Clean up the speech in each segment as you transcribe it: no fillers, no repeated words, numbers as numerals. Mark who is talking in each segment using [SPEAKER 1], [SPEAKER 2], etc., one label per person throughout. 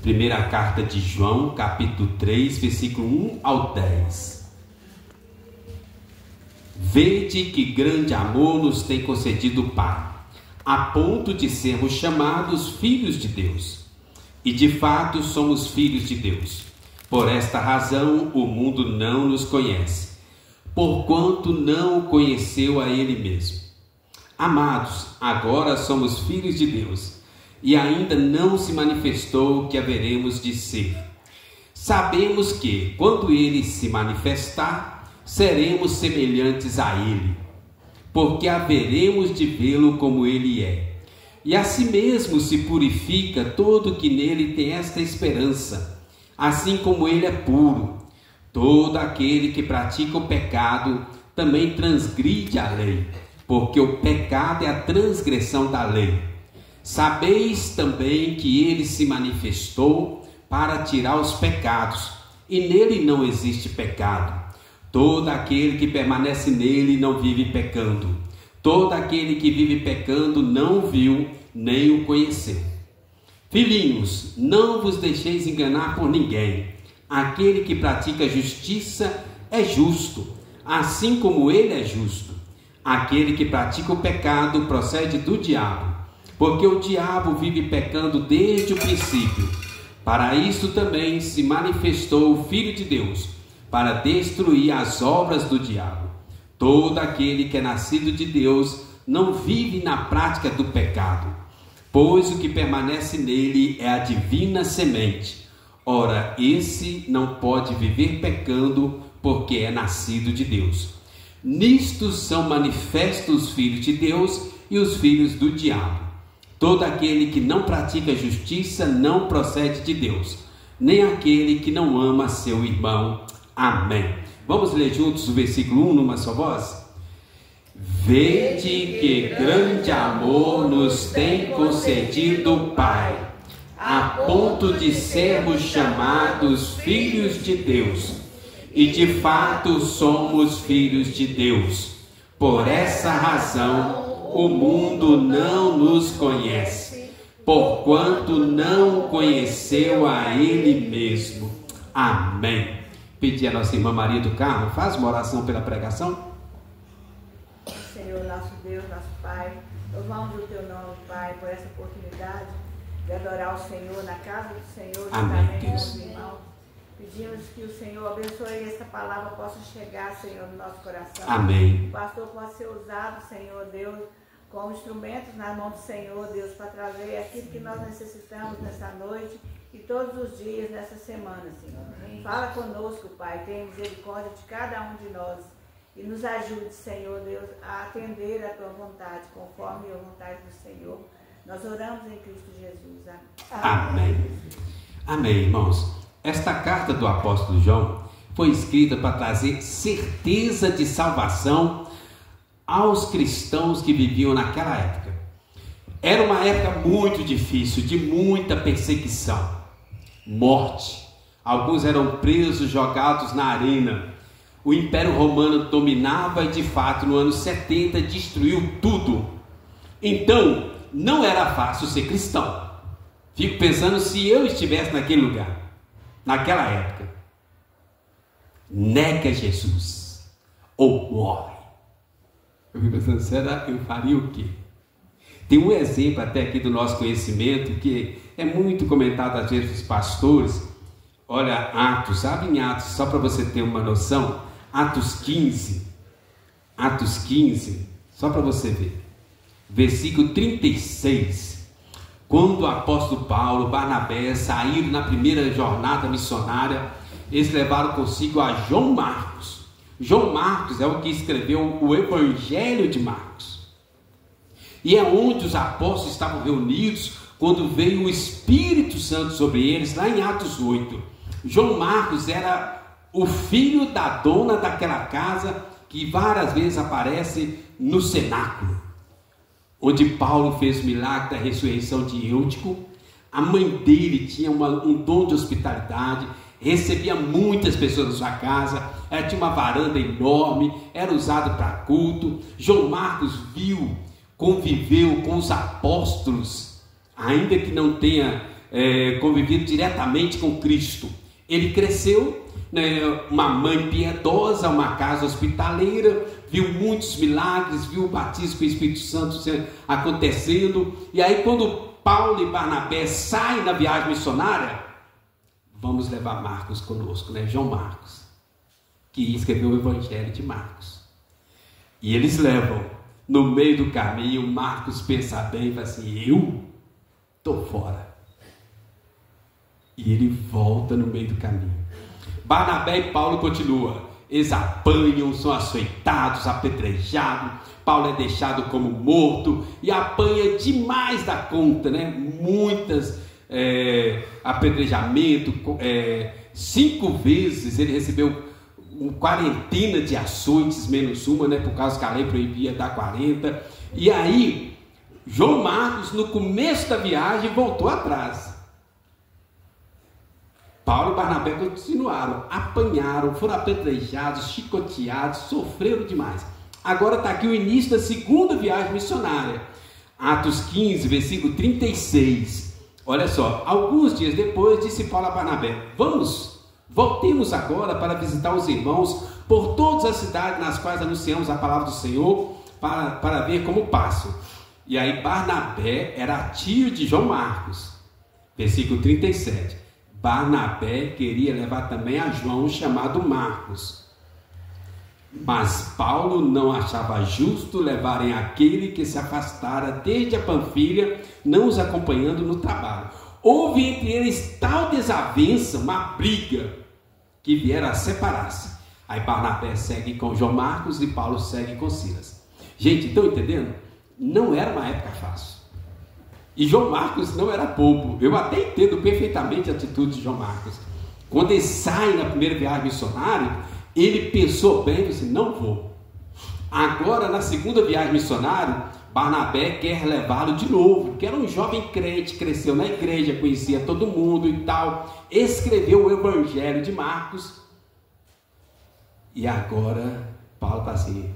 [SPEAKER 1] Primeira carta de João, capítulo 3, versículo 1 ao 10. Vede que grande amor nos tem concedido o Pai, a ponto de sermos chamados filhos de Deus. E de fato somos filhos de Deus. Por esta razão o mundo não nos conhece, porquanto não o conheceu a Ele mesmo. Amados, agora somos filhos de Deus, e ainda não se manifestou o que haveremos de ser. Sabemos que, quando Ele se manifestar, seremos semelhantes a Ele, porque haveremos de vê-lo como Ele é. E assim mesmo se purifica todo que nele tem esta esperança, assim como Ele é puro. Todo aquele que pratica o pecado também transgride a lei, porque o pecado é a transgressão da lei. Sabeis também que Ele se manifestou para tirar os pecados, e nele não existe pecado. Todo aquele que permanece nele não vive pecando. Todo aquele que vive pecando não o viu, nem o conheceu. Filhinhos, não vos deixeis enganar por ninguém. Aquele que pratica justiça é justo, assim como Ele é justo. Aquele que pratica o pecado procede do diabo, porque o diabo vive pecando desde o princípio. Para isso também se manifestou o Filho de Deus, para destruir as obras do diabo. Todo aquele que é nascido de Deus não vive na prática do pecado, pois o que permanece nele é a divina semente. Ora, esse não pode viver pecando, porque é nascido de Deus. Nisto são manifestos os filhos de Deus e os filhos do diabo. Todo aquele que não pratica justiça não procede de Deus, nem aquele que não ama seu irmão. Amém. Vamos ler juntos o versículo 1 numa só voz? Vede que grande amor nos tem concedido o Pai, a ponto de sermos chamados filhos de Deus. E de fato somos filhos de Deus. Por essa razão o mundo não nos conhece, porquanto não conheceu a Ele mesmo. Amém. Pedir a nossa irmã Maria do Carmo, faz uma oração pela pregação.
[SPEAKER 2] Senhor, nosso Deus, nosso Pai, louvamos o Teu nome, Pai, por essa oportunidade de adorar o Senhor na casa do Senhor,
[SPEAKER 1] Amém,
[SPEAKER 2] com
[SPEAKER 1] Deus.
[SPEAKER 2] os irmãos. Pedimos que o Senhor abençoe e essa palavra possa chegar, Senhor, no nosso coração.
[SPEAKER 1] Amém.
[SPEAKER 2] O pastor possa ser usado, Senhor Deus, como instrumentos na mão do Senhor, Deus, para trazer aquilo que nós necessitamos nessa noite e todos os dias nessa semana, Senhor. Fala conosco, Pai, tenha misericórdia de cada um de nós e nos ajude, Senhor Deus, a atender a Tua vontade, conforme a vontade do Senhor. Nós oramos em Cristo Jesus.
[SPEAKER 1] Amém. Amém, irmãos. Esta carta do apóstolo João foi escrita para trazer certeza de salvação aos cristãos que viviam naquela época. Era uma época muito difícil, de muita perseguição, morte. Alguns eram presos, jogados na arena. O Império Romano dominava e, de fato, no ano 70 destruiu tudo. Então, não era fácil ser cristão. Fico pensando se eu estivesse naquele lugar, naquela época. Nega Jesus ou morre. Eu fico pensando, será eu faria o quê? Tem um exemplo até aqui do nosso conhecimento que é muito comentado às vezes dos pastores. Olha, Atos, sabe em Atos, só para você ter uma noção, Atos 15, só para você ver, versículo 36, quando o apóstolo Paulo, Barnabé saíram na primeira jornada missionária, eles levaram consigo a João Marcos. João Marcos é o que escreveu o Evangelho de Marcos. E é onde os apóstolos estavam reunidos quando veio o Espírito Santo sobre eles, lá em Atos 8. João Marcos era o filho da dona daquela casa que várias vezes aparece no cenáculo, onde Paulo fez o milagre da ressurreição de Eutico. A mãe dele tinha um dom de hospitalidade, recebia muitas pessoas na sua casa, ela tinha uma varanda enorme, era usada para culto. João Marcos conviveu com os apóstolos, ainda que não tenha convivido diretamente com Cristo. Ele cresceu, né, uma mãe piedosa, uma casa hospitaleira, viu muitos milagres, viu o batismo com o Espírito Santo acontecendo. E aí, quando Paulo e Barnabé saem na viagem missionária, vamos levar Marcos conosco, né? João Marcos, que escreveu o Evangelho de Marcos. E eles levam, no meio do caminho, Marcos pensa bem e fala assim: eu estou fora. E ele volta no meio do caminho. Barnabé e Paulo continuam. Eles apanham, são açoitados, apedrejados. Paulo é deixado como morto e apanha demais da conta, né? Muitas apedrejamento, 5 vezes ele recebeu uma quarentena de açoites, menos uma, né? Por causa que a lei proibia dar 40. E aí, João Marcos, no começo da viagem, voltou atrás. Paulo e Barnabé continuaram, apanharam, foram apedrejados, chicoteados, sofreram demais. Agora está aqui o início da segunda viagem missionária. Atos 15, versículo 36. Olha só, alguns dias depois disse Paulo a Barnabé: voltemos agora para visitar os irmãos por todas as cidades nas quais anunciamos a palavra do Senhor, para ver como passam. E aí Barnabé era tio de João Marcos. Versículo 37. Barnabé queria levar também a João, chamado Marcos. Mas Paulo não achava justo levarem aquele que se afastara desde a Panfilha, não os acompanhando no trabalho. Houve entre eles tal desavença, uma briga, que viera a separar-se. Aí Barnabé segue com João Marcos e Paulo segue com Silas. Gente, estão entendendo? Não era uma época fácil. E João Marcos não era bobo. Eu até entendo perfeitamente a atitude de João Marcos. Quando ele sai na primeira viagem missionária, ele pensou bem e disse: não vou. Agora, na segunda viagem missionária, Barnabé quer levá-lo de novo, que era um jovem crente, cresceu na igreja, conhecia todo mundo e tal, escreveu o Evangelho de Marcos. E agora Paulo está assim: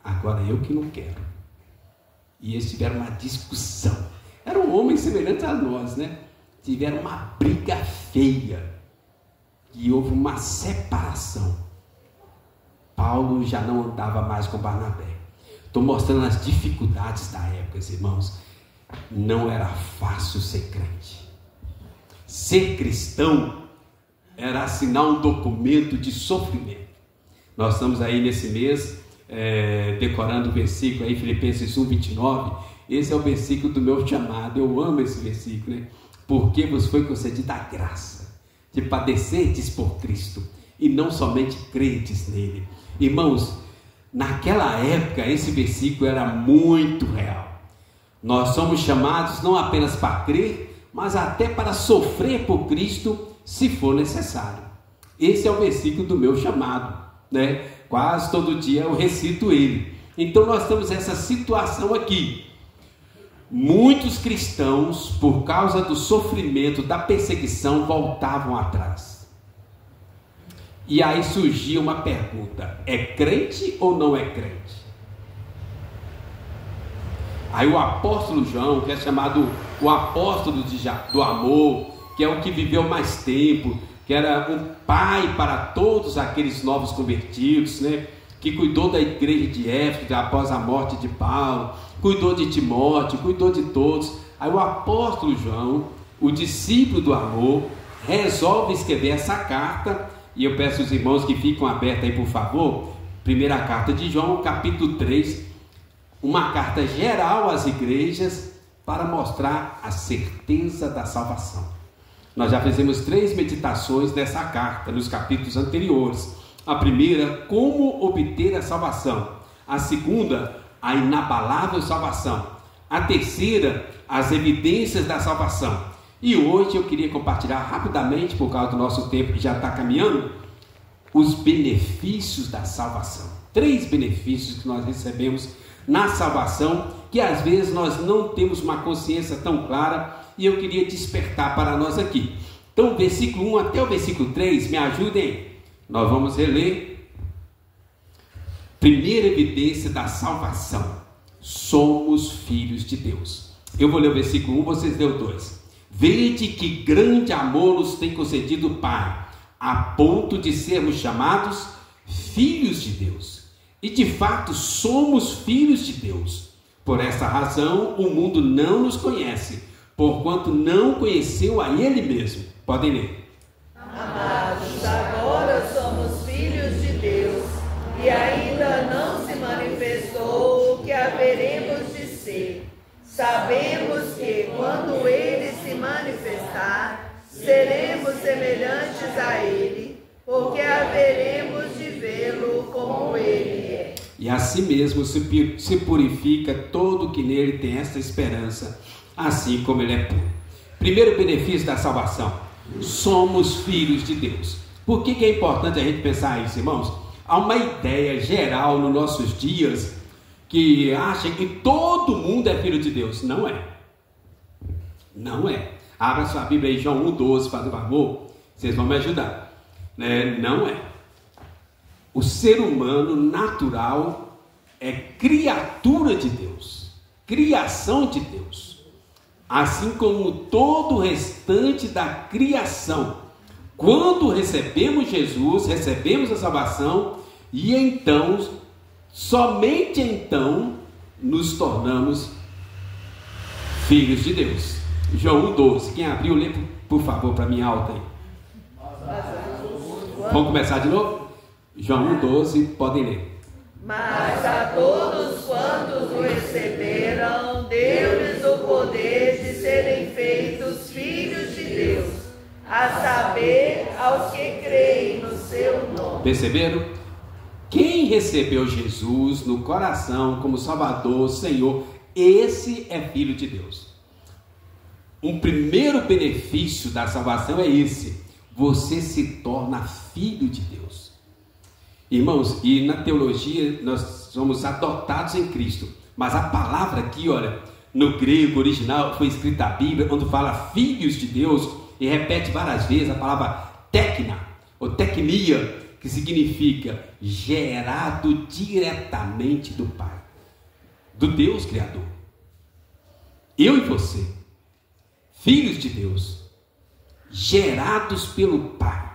[SPEAKER 1] agora eu que não quero. E eles tiveram uma discussão. Eram homens semelhantes a nós, né? Tiveram uma briga feia. E houve uma separação. Paulo já não andava mais com Barnabé. Estou mostrando as dificuldades da época, irmãos. Não era fácil ser crente. Ser cristão era assinar um documento de sofrimento. Nós estamos aí nesse mês decorando o versículo aí, Filipenses 1, 29. Esse é o versículo do meu chamado. Eu amo esse versículo, né? Porque vos foi concedida a graça de padecerdes por Cristo, e não somente crentes nele. Irmãos, naquela época esse versículo era muito real. Nós somos chamados não apenas para crer, mas até para sofrer por Cristo, se for necessário. Esse é o versículo do meu chamado, né? Quase todo dia eu recito ele. Então nós temos essa situação aqui. Muitos cristãos, por causa do sofrimento, da perseguição, voltavam atrás. E aí surgia uma pergunta: é crente ou não é crente? Aí o apóstolo João, que é chamado o apóstolo do amor, que é o que viveu mais tempo, que era um pai para todos aqueles novos convertidos, né? Que cuidou da igreja de Éfeso após a morte de Paulo, cuidou de Timóteo, cuidou de todos. Aí o apóstolo João, o discípulo do amor, resolve escrever essa carta, e eu peço aos irmãos que fiquem abertos aí, por favor. Primeira carta de João, capítulo 3, uma carta geral às igrejas para mostrar a certeza da salvação. Nós já fizemos 3 meditações dessa carta nos capítulos anteriores. A primeira, como obter a salvação. A segunda, a inabalável salvação. A terceira, as evidências da salvação. E hoje eu queria compartilhar rapidamente, por causa do nosso tempo que já está caminhando, os benefícios da salvação. 3 benefícios que nós recebemos na salvação, que às vezes nós não temos uma consciência tão clara, e eu queria despertar para nós aqui. Então, versículo 1 até o versículo 3, me ajudem. Nós vamos reler. Primeira evidência da salvação: somos filhos de Deus. Eu vou ler o versículo 1, vocês lêem o 2. Vede que grande amor nos tem concedido o Pai, a ponto de sermos chamados filhos de Deus. E de fato somos filhos de Deus. Por esta razão o mundo não nos conhece, porquanto não conheceu a Ele mesmo. Podem ler.
[SPEAKER 3] Amados, agora somos filhos de Deus, e ainda não se manifestou o que haveremos de ser. Sabemos que, quando Ele se manifestar, seremos semelhantes a Ele, porque haveremos de vê-lo como Ele é.
[SPEAKER 1] E assim mesmo se purifica todo que nele tem esta esperança, assim como Ele é puro. Primeiro benefício da salvação: somos filhos de Deus. Por que é importante a gente pensar isso, irmãos? Há uma ideia geral nos nossos dias que acha que todo mundo é filho de Deus. Não é. Não é. Abra sua Bíblia aí, João 1,12, faz o favor, vocês vão me ajudar. Não é. O ser humano natural é criatura de Deus, criação de Deus, assim como todo o restante da criação. Quando recebemos Jesus, recebemos a salvação, e então, somente então, nos tornamos filhos de Deus. João 1,12, quem abriu, lê por favor para mim alto aí. Vamos começar de novo? João 1,12, podem ler.
[SPEAKER 3] Mas a todos quantos o receberam, deu-lhes o poder de serem feitos filhos de Deus, a saber, aos que creem no seu nome.
[SPEAKER 1] Perceberam? Quem recebeu Jesus no coração como Salvador, Senhor, esse é filho de Deus. Um primeiro benefício da salvação é esse: você se torna filho de Deus. Irmãos, e na teologia nós somos adotados em Cristo, mas a palavra aqui, olha, no grego original foi escrita a Bíblia, quando fala filhos de Deus, e repete várias vezes a palavra tecna, ou tecnia, que significa gerado diretamente do Pai, do Deus Criador. Eu e você, filhos de Deus, gerados pelo Pai.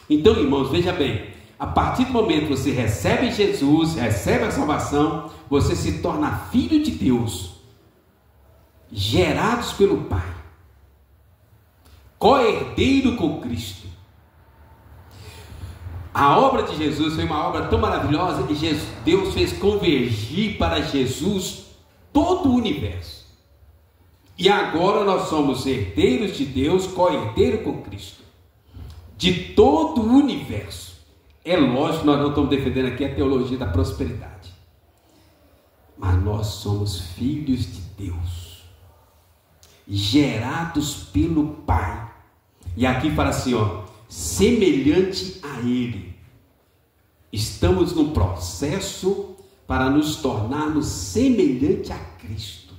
[SPEAKER 1] Então, irmãos, veja bem, a partir do momento que você recebe Jesus, recebe a salvação, você se torna filho de Deus, gerados pelo Pai, co-herdeiro com Cristo. A obra de Jesus foi uma obra tão maravilhosa que Deus fez convergir para Jesus todo o universo. E agora nós somos herdeiros de Deus, co-herdeiro com Cristo, de todo o universo. É lógico que nós não estamos defendendo aqui a teologia da prosperidade, mas nós somos filhos de Deus, gerados pelo Pai. E aqui fala assim, ó, semelhante a Ele. Estamos no processo para nos tornarmos semelhante a Cristo.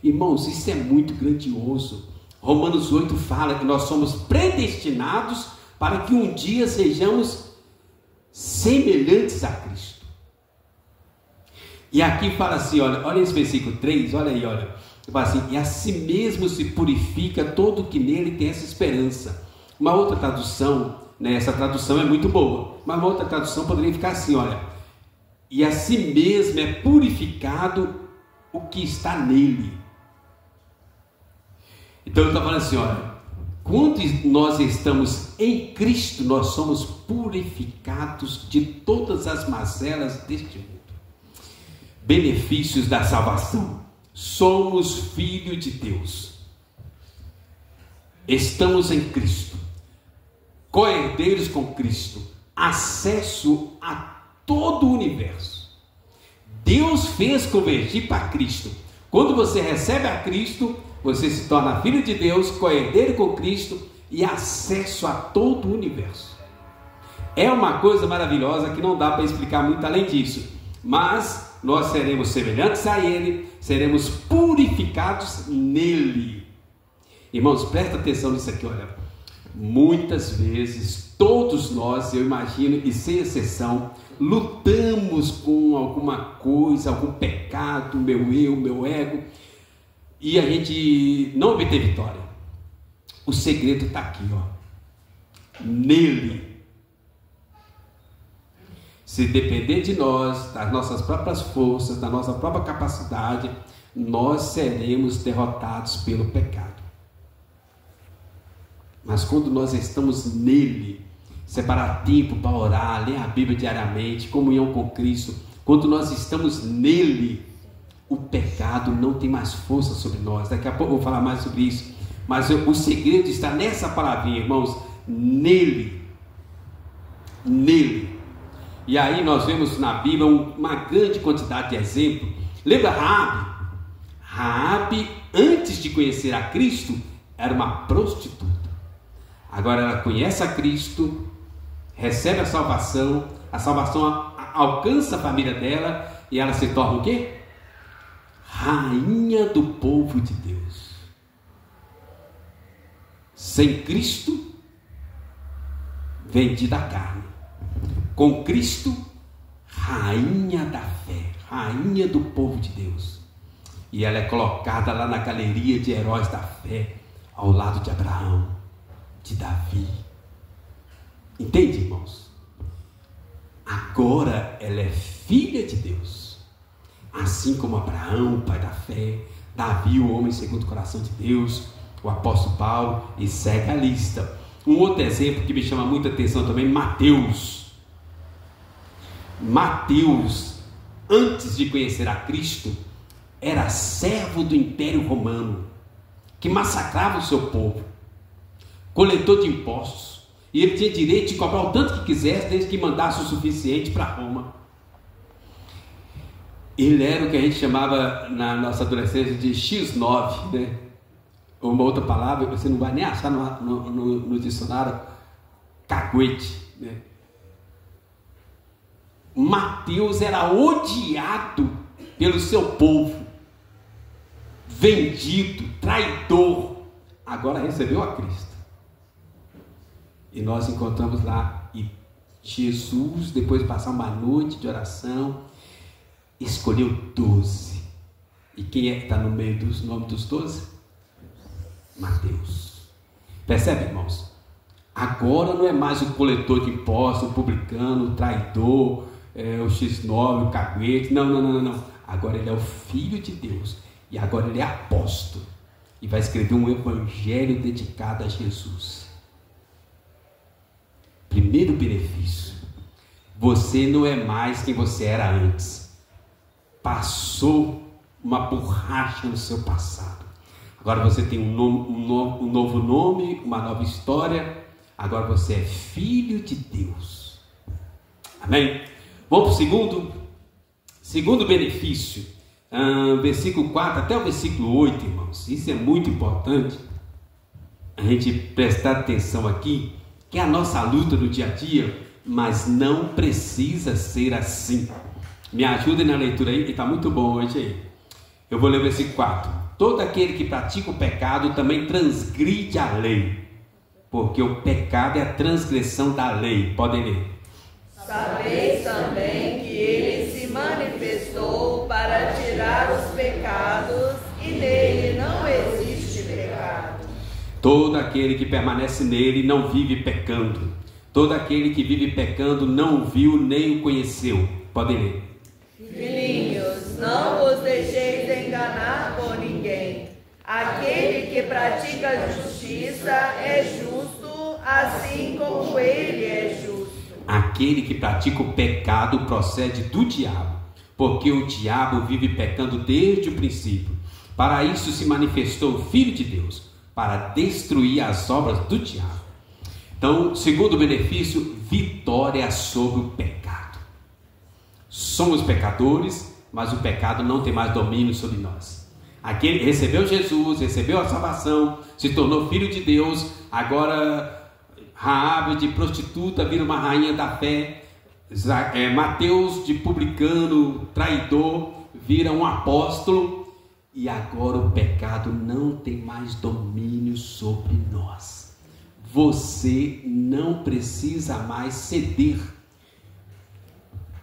[SPEAKER 1] Irmãos, isso é muito grandioso. Romanos 8 fala que nós somos predestinados para que um dia sejamos semelhantes a Cristo. E aqui fala assim, olha esse versículo 3, olha aí, olha. Fala assim, e assim mesmo se purifica todo que nele tem essa esperança. Uma outra tradução, né, essa tradução é muito boa, mas uma outra tradução poderia ficar assim, olha, e assim mesmo é purificado o que está nele. Então ele está falando assim, olha, quando nós estamos em Cristo, nós somos purificados de todas as mazelas deste mundo. Benefícios da salvação: somos filhos de Deus, estamos em Cristo, co-herdeiros com Cristo, acesso a todo o universo. Deus fez convergir para Cristo. Quando você recebe a Cristo, você se torna filho de Deus, co-herdeiro com Cristo e acesso a todo o universo. É uma coisa maravilhosa que não dá para explicar muito além disso, mas nós seremos semelhantes a Ele, seremos purificados nele. Irmãos, presta atenção nisso aqui, olha. Muitas vezes, todos nós, eu imagino, e sem exceção, lutamos com alguma coisa, algum pecado, meu eu, meu ego, e a gente não obtém vitória. O segredo está aqui, ó. Nele. Se depender de nós, das nossas próprias forças, da nossa própria capacidade, nós seremos derrotados pelo pecado. Mas quando nós estamos nele, separar tempo para orar, ler a Bíblia diariamente, comunhão com Cristo, quando nós estamos nele, o pecado não tem mais força sobre nós. Daqui a pouco eu vou falar mais sobre isso. Mas o segredo está nessa palavrinha, irmãos, nele. Nele. E aí nós vemos na Bíblia uma grande quantidade de exemplos. Lembra Raabe? Raabe, antes de conhecer a Cristo, era uma prostituta. Agora ela conhece a Cristo, recebe a salvação alcança a família dela e ela se torna o quê? Rainha do povo de Deus. Sem Cristo, vendida a carne. Com Cristo, rainha da fé, rainha do povo de Deus. E ela é colocada lá na galeria de heróis da fé, ao lado de Abraão, de Davi. Entende, irmãos? Agora ela é filha de Deus, assim como Abraão, pai da fé, Davi, o homem segundo o coração de Deus, o apóstolo Paulo, e segue a lista. Um outro exemplo que me chama muita atenção também, Mateus. Mateus, antes de conhecer a Cristo, era servo do Império Romano, que massacrava o seu povo, coletor de impostos, e ele tinha direito de cobrar o tanto que quisesse, desde que mandasse o suficiente para Roma. Ele era o que a gente chamava na nossa adolescência de X9, né? Uma outra palavra, você não vai nem achar no dicionário, caguete, né? Mateus era odiado pelo seu povo, vendido, traidor. Agora recebeu a Cristo. E nós encontramos lá, e Jesus, depois de passar uma noite de oração, escolheu 12. E quem é que está no meio dos nomes dos 12? Mateus. Percebe, irmãos? Agora não é mais o coletor de impostos, o publicano, o traidor, o X9, o caguete. Não. Agora ele é o Filho de Deus. E agora ele é apóstolo. E vai escrever um evangelho dedicado a Jesus. Primeiro benefício: você não é mais quem você era antes. Passou uma borracha no seu passado. Agora você tem um novo nome, uma nova história. Agora você é filho de Deus. Amém? Vamos para o segundo benefício. Versículo 4 até o versículo 8, irmãos. Isso é muito importante a gente prestar atenção aqui, que é a nossa luta no dia a dia, mas não precisa ser assim. Me ajudem na leitura aí, que está muito bom hoje aí. Eu vou ler o versículo 4. Todo aquele que pratica o pecado também transgride a lei, porque o pecado é a transgressão da lei. Podem ler.
[SPEAKER 3] Sabeis também que ele se manifestou para tirar os pecados, e nele não existe pecado.
[SPEAKER 1] Todo aquele que permanece nele não vive pecando. Todo aquele que vive pecando não o viu nem o conheceu. Podem ler.
[SPEAKER 3] Filhinhos, não vos deixeis enganar por ninguém. Aquele que pratica a justiça é justo, assim como ele é justo.
[SPEAKER 1] Aquele que pratica o pecado procede do diabo, porque o diabo vive pecando desde o princípio. Para isso se manifestou o Filho de Deus, para destruir as obras do diabo. Então, segundo benefício, vitória sobre o pecado. Somos pecadores, mas o pecado não tem mais domínio sobre nós. Aquele recebeu Jesus, recebeu a salvação, se tornou filho de Deus. Agora Raabe de prostituta vira uma rainha da fé. Mateus de publicano, traidor, vira um apóstolo. E agora o pecado não tem mais domínio sobre nós. Você não precisa mais ceder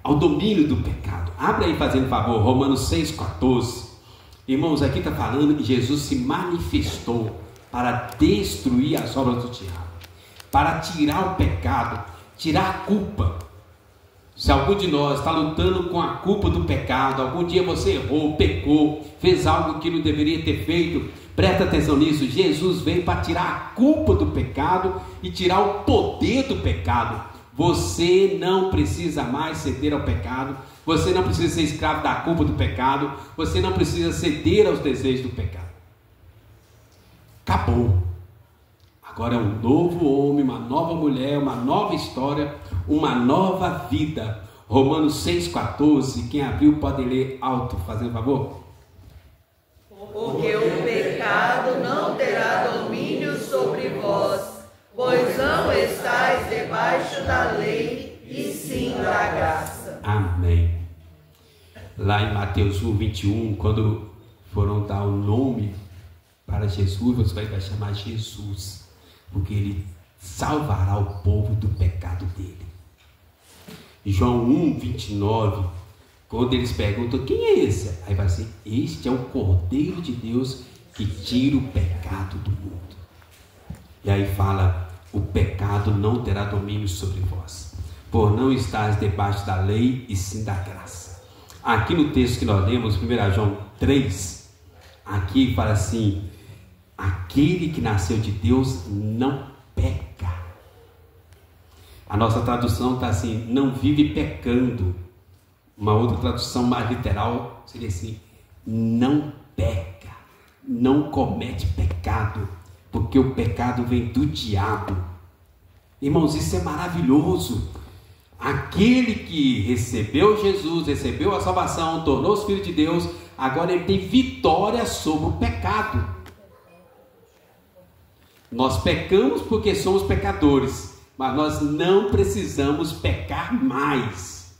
[SPEAKER 1] ao domínio do pecado. Abre aí, fazendo favor, Romanos 6,14. Irmãos, aqui está falando que Jesus se manifestou. para destruir as obras do diabo, para tirar o pecado, tirar a culpa. Se algum de nós está lutando com a culpa do pecado, algum dia você errou, pecou, fez algo que não deveria ter feito, presta atenção nisso. Jesus veio para tirar a culpa do pecado e tirar o poder do pecado. Você não precisa mais ceder ao pecado, você não precisa ser escravo da culpa do pecado, você não precisa ceder aos desejos do pecado. Acabou. Agora é um novo homem, uma nova mulher, uma nova história, uma nova vida. Romanos 6,14, quem abriu pode ler alto, fazendo favor.
[SPEAKER 3] Porque o pecado não terá domínio sobre vós, pois não estáis debaixo da lei, e sim da graça.
[SPEAKER 1] Amém. Lá em Mateus 1,21, quando foram dar o nome para Jesus, você vai chamar Jesus, porque ele salvará o povo do pecado dele. João 1,29, quando eles perguntam, quem é esse? Aí vai ser, este é o Cordeiro de Deus que tira o pecado do mundo. E aí fala, o pecado não terá domínio sobre vós, por não estáis debaixo da lei, e sim da graça. Aqui no texto que nós lemos, 1 João 3, aqui fala assim, aquele que nasceu de Deus não peca. A nossa tradução está assim, não vive pecando. Uma outra tradução mais literal seria assim, não peca, não comete pecado, porque o pecado vem do diabo. Irmãos, isso é maravilhoso. Aquele que recebeu Jesus, recebeu a salvação, tornou-se filho de Deus, agora ele tem vitória sobre o pecado. Nós pecamos porque somos pecadores, mas nós não precisamos pecar mais.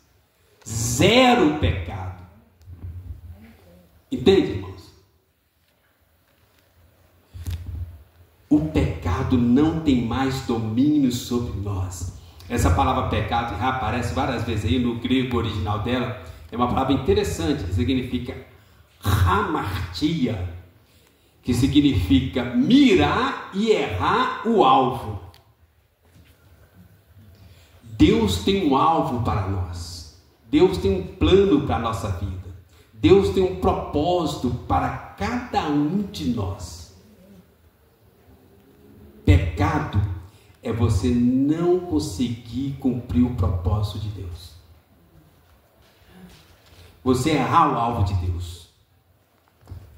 [SPEAKER 1] Zero pecado. Entende, irmãos? O pecado não tem mais domínio sobre nós. Essa palavra pecado já aparece várias vezes aí no grego original dela. É uma palavra interessante, que significa hamartia, que significa mirar e errar o alvo. Deus tem um alvo para nós. Deus tem um plano para a nossa vida. Deus tem um propósito para cada um de nós. Pecado é você não conseguir cumprir o propósito de Deus. Você errar o alvo de Deus.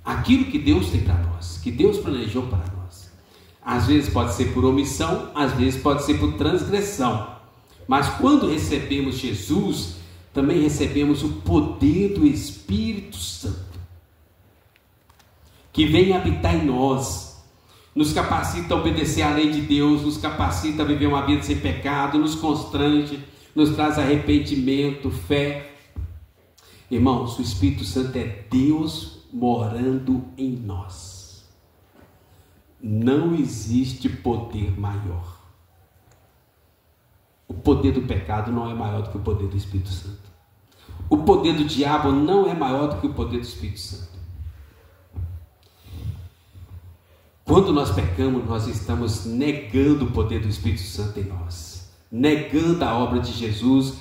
[SPEAKER 1] Aquilo que Deus tem para nós, que Deus planejou para nós. Às vezes pode ser por omissão, às vezes pode ser por transgressão. Mas quando recebemos Jesus, também recebemos o poder do Espírito Santo, que vem habitar em nós, nos capacita a obedecer à lei de Deus, nos capacita a viver uma vida sem pecado, nos constrange, nos traz arrependimento, fé. Irmãos, o Espírito Santo é Deus morando em nós. Não existe poder maior. O poder do pecado não é maior do que o poder do Espírito Santo. O poder do diabo não é maior do que o poder do Espírito Santo. Quando nós pecamos, nós estamos negando o poder do Espírito Santo em nós, negando a obra de Jesus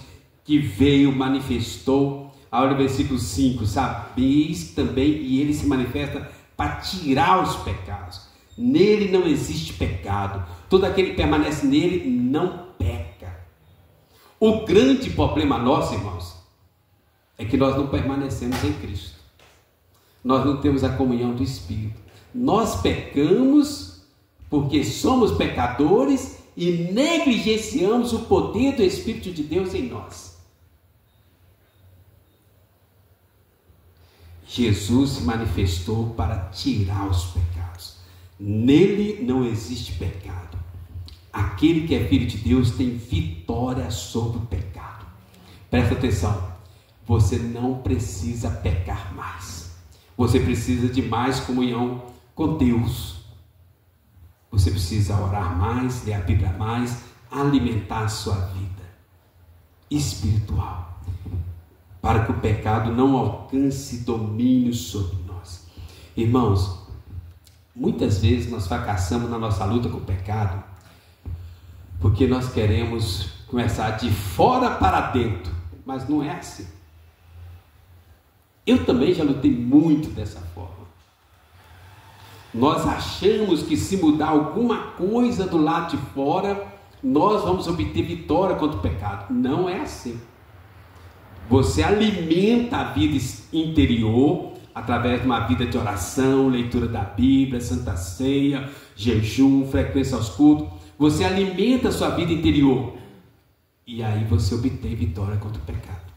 [SPEAKER 1] que veio, manifestou. Olha o versículo 5, sabeis também, e ele se manifesta para tirar os pecados. Nele não existe pecado. Todo aquele que permanece nele não peca. O grande problema nosso, irmãos, é que nós não permanecemos em Cristo. Nós não temos a comunhão do Espírito. Nós pecamos porque somos pecadores e negligenciamos o poder do Espírito de Deus em nós. Jesus se manifestou para tirar os pecados. Nele não existe pecado. Aquele que é filho de Deus tem vitória sobre o pecado. Presta atenção. Você não precisa pecar mais. Você precisa de mais comunhão com Deus. Você precisa orar mais, ler a Bíblia mais, alimentar a sua vida espiritual, para que o pecado não alcance domínio sobre nós. Irmãos, Muitas vezes nós fracassamos na nossa luta com o pecado, porque nós queremos começar de fora para dentro, mas não é assim. Eu também já lutei muito dessa forma. Nós achamos que se mudar alguma coisa do lado de fora, nós vamos obter vitória contra o pecado. Não é assim. Você alimenta a vida interior através de uma vida de oração, leitura da Bíblia, Santa Ceia, jejum, frequência aos cultos. Você alimenta a sua vida interior e aí você obtém vitória contra o pecado.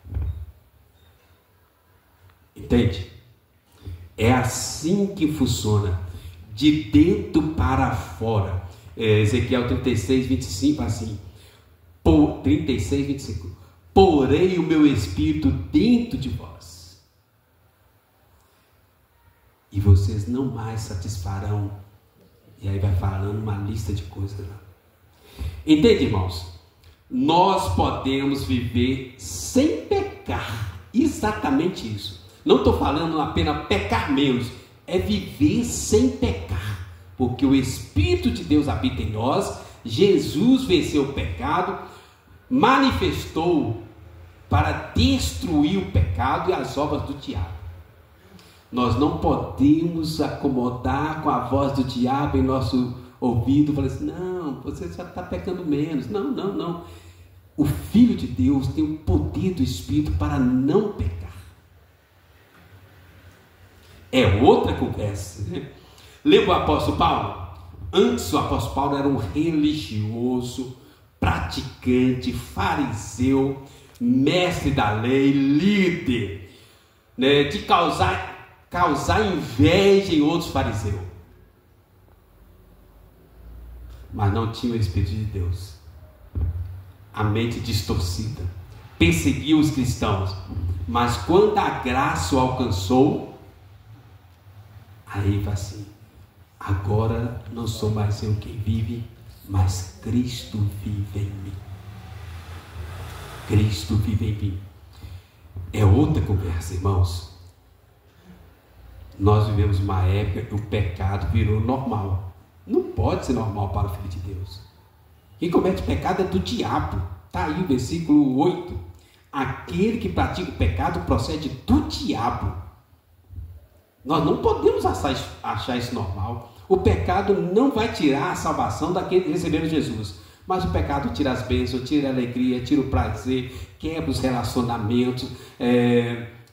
[SPEAKER 1] Entende? É assim que funciona, de dentro para fora. Ezequiel 36, 25, assim, 36, 25, porei o meu espírito dentro de vós, e vocês não mais satisfarão, e aí vai falando uma lista de coisas lá. Entende, irmãos? Nós podemos viver sem pecar, exatamente isso. Não estou falando apenas pecar menos, é viver sem pecar, porque o Espírito de Deus habita em nós. Jesus venceu o pecado, manifestou para destruir o pecado e as obras do diabo. Nós não podemos acomodar com a voz do diabo em nosso ouvido e falar assim: não, você já está pecando menos. Não, não, não. O Filho de Deus tem o poder do Espírito para não pecar. É outra conversa, né? Lembra o apóstolo Paulo? Antes o apóstolo Paulo era um religioso, praticante, fariseu, mestre da lei, líder, né, de causar inveja em outros fariseus. Mas não tinha o Espírito de Deus. A mente distorcida. Perseguiu os cristãos. Mas quando a graça o alcançou, aí vai assim: agora não sou mais eu quem vive, mas Cristo vive em mim. Cristo vive em mim. É outra conversa, irmãos. Nós vivemos uma época que o pecado virou normal. Não pode ser normal para o Filho de Deus. Quem comete pecado é do diabo. Está aí o versículo 8. Aquele que pratica o pecado procede do diabo. Nós não podemos achar isso normal. O pecado não vai tirar a salvação daqueles que receberam Jesus. Mas o pecado tira as bênçãos, tira a alegria, tira o prazer, quebra os relacionamentos.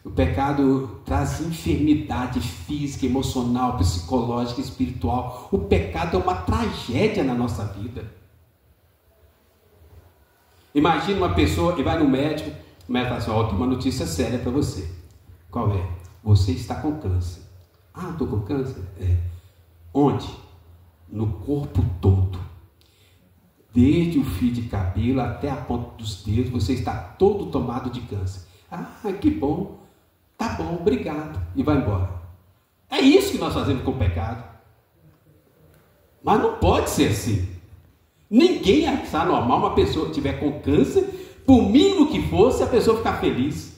[SPEAKER 1] O pecado traz enfermidade física, emocional, psicológica, espiritual. O pecado é uma tragédia na nossa vida. Imagina uma pessoa que vai no médico, o médico fala assim: ó, tem uma notícia séria para você. Qual é? Você está com câncer. Ah, estou com câncer? É. Onde? No corpo todo. Desde o fio de cabelo até a ponta dos dedos, você está todo tomado de câncer. Ah, que bom. Tá bom, obrigado. E vai embora. É isso que nós fazemos com o pecado. Mas não pode ser assim. Ninguém achar normal uma pessoa que tiver com câncer, por mínimo que fosse, a pessoa ficar feliz.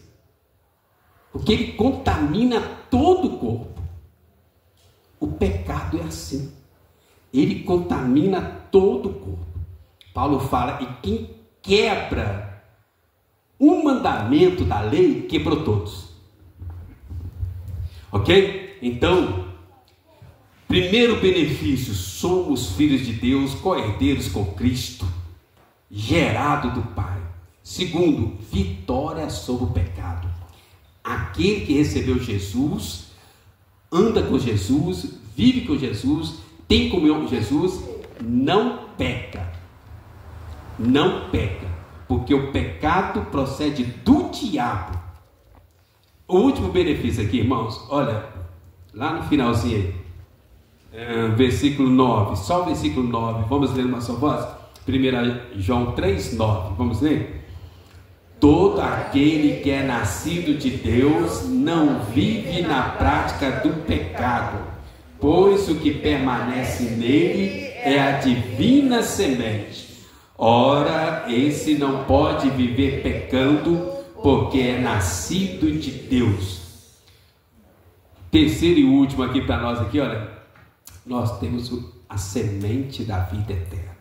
[SPEAKER 1] Porque ele contamina todo o corpo. O pecado é assim. Ele contamina todo o corpo. Paulo fala que quem quebra um mandamento da lei, quebrou todos. Ok? Então, primeiro benefício: somos filhos de Deus, co-herdeiros com Cristo, gerado do Pai. Segundo, vitória sobre o pecado. Aquele que recebeu Jesus, anda com Jesus, vive com Jesus, tem comunhão com Jesus, não peca. Não peca, porque o pecado procede do diabo. O último benefício aqui, irmãos, olha, lá no finalzinho aí, versículo 9, só o versículo 9, vamos ler uma só voz? 1 João 3, 9, vamos ler? Todo aquele que é nascido de Deus não vive na prática do pecado, pois o que permanece nele é a divina semente. Ora, esse não pode viver pecando, porque é nascido de Deus. Terceiro e último aqui para nós aqui, olha, nós temos a semente da vida eterna.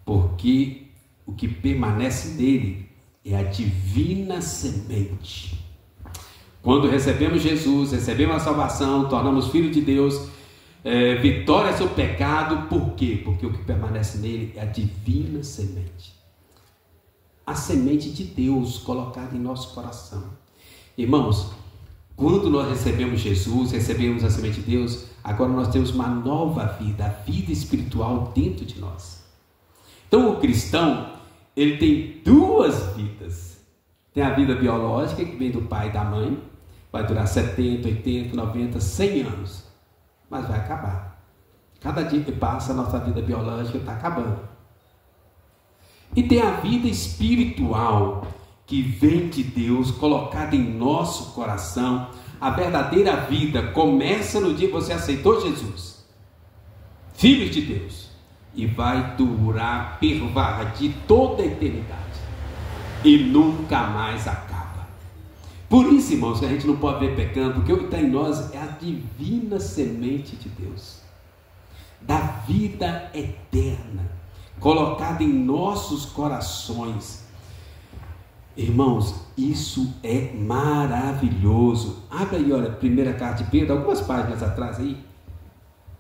[SPEAKER 1] Porque o que permanece nele é a divina semente. Quando recebemos Jesus, recebemos a salvação, tornamos filhos de Deus, vitória sobre o pecado. Por quê? Porque o que permanece nele é a divina semente. A semente de Deus colocada em nosso coração. Irmãos, quando nós recebemos Jesus, recebemos a semente de Deus, agora nós temos uma nova vida, a vida espiritual dentro de nós. Então o cristão, ele tem duas vidas. Tem a vida biológica, que vem do pai e da mãe, vai durar 70, 80, 90, 100 anos, mas vai acabar. Cada dia que passa, a nossa vida biológica está acabando. E tem a vida espiritual, que vem de Deus, colocada em nosso coração. A verdadeira vida começa no dia que você aceitou Jesus, filhos de Deus, e vai durar, pervadir toda a eternidade, e nunca mais acaba. Por isso, irmãos, que a gente não pode ver pecando, porque o que está em nós é a divina semente de Deus, da vida eterna, colocada em nossos corações. Irmãos, isso é maravilhoso. Abre aí, olha, primeira carta de Pedro, algumas páginas atrás aí,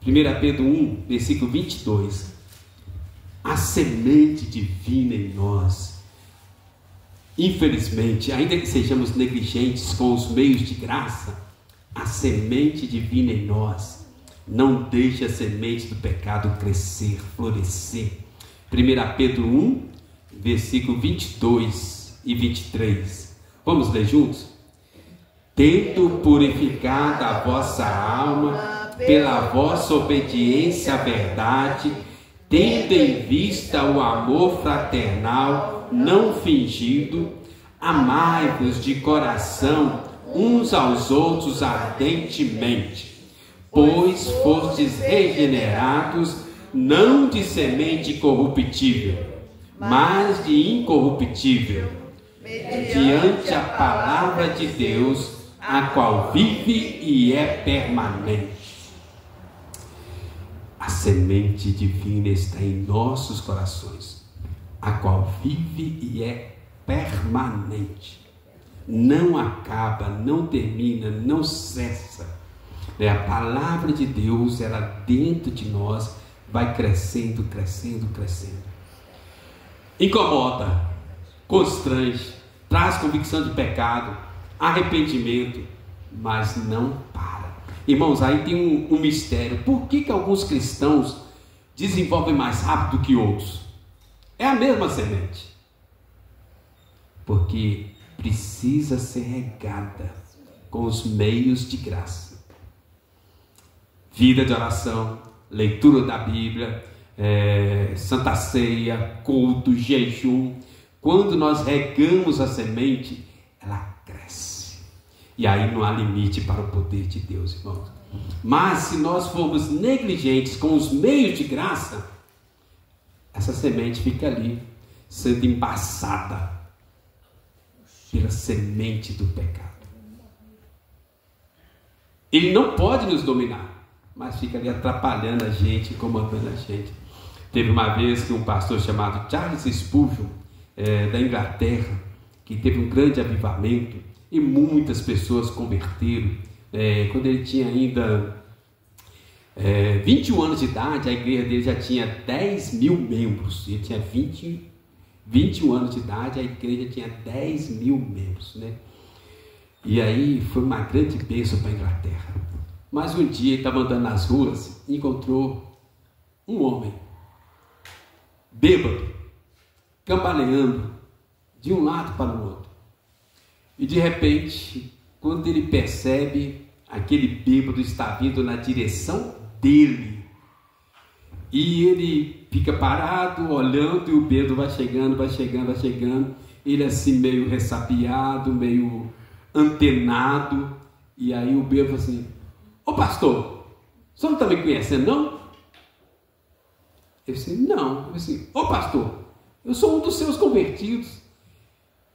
[SPEAKER 1] 1 Pedro 1, versículo 22. A semente divina em nós. Infelizmente, ainda que sejamos negligentes com os meios de graça, a semente divina em nós não deixa a semente do pecado crescer, florescer. 1 Pedro 1, versículo 22 e 23. Vamos ler juntos? Tendo purificado a vossa alma pela vossa obediência à verdade, tendo em vista o amor fraternal não fingido, amai-vos de coração uns aos outros ardentemente, pois fostes regenerados não de semente corruptível, mas de incorruptível, mediante a palavra de Deus, a qual vive e é permanente. A semente divina está em nossos corações, a qual vive e é permanente. Não acaba, não termina, não cessa. A palavra de Deus, ela dentro de nós vai crescendo, crescendo, crescendo. Incomoda, constrange, traz convicção de pecado, arrependimento, mas não para. Irmãos, aí tem um mistério. Por que alguns cristãos desenvolvem mais rápido que outros? É a mesma semente. Porque precisa ser regada com os meios de graça. Vida de oração, leitura da Bíblia, Santa Ceia, culto, jejum. Quando nós regamos a semente, ela cresce. E aí não há limite para o poder de Deus, irmãos. Mas se nós formos negligentes com os meios de graça, essa semente fica ali, sendo embaçada pela semente do pecado. Ele não pode nos dominar, mas fica ali atrapalhando a gente, incomodando a gente. Teve uma vez que um pastor chamado Charles Spurgeon, da Inglaterra, que teve um grande avivamento e muitas pessoas converteram. Quando ele tinha ainda 21 anos de idade, a igreja dele já tinha 10 mil membros. Ele tinha 21 anos de idade, a igreja tinha 10 mil membros, né? E aí foi uma grande bênção para a Inglaterra. Mas um dia ele estava andando nas ruas e encontrou um homem bêbado, cambaleando de um lado para o outro. E de repente, quando ele percebe, aquele bêbado está vindo na direção dele. E ele fica parado, olhando, e o bêbado vai chegando, vai chegando, vai chegando. Ele assim meio ressabiado, meio antenado. E aí o bêbado assim: ô pastor, o senhor não está me conhecendo não? Ele disse: não. Ele disse: ô pastor, eu sou um dos seus convertidos.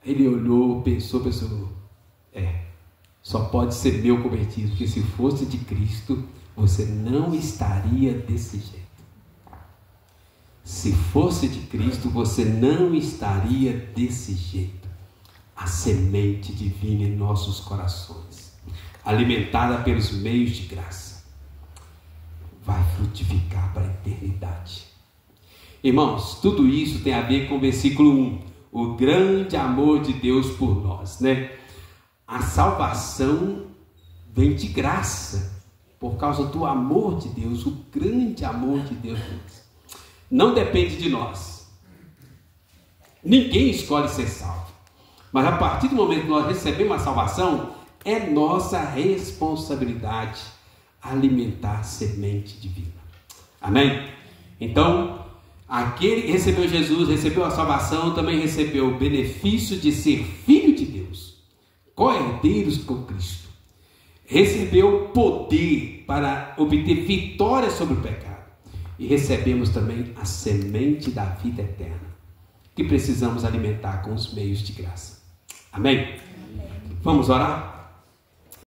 [SPEAKER 1] Ele olhou, pensou, só pode ser meu convertido, porque se fosse de Cristo, você não estaria desse jeito. Se fosse de Cristo, você não estaria desse jeito. A semente divina em nossos corações, alimentada pelos meios de graça, vai frutificar para a eternidade. Irmãos, tudo isso tem a ver com o versículo 1, o grande amor de Deus por nós, né? A salvação vem de graça, por causa do amor de Deus, o grande amor de Deus por nós. Não depende de nós. Ninguém escolhe ser salvo. Mas a partir do momento que nós recebemos a salvação, é nossa responsabilidade alimentar a semente divina. Amém? Então, aquele que recebeu Jesus, recebeu a salvação, também recebeu o benefício de ser filho de Deus, co-herdeiros com Cristo. Recebeu poder para obter vitória sobre o pecado. E recebemos também a semente da vida eterna, que precisamos alimentar com os meios de graça. Amém? Vamos orar?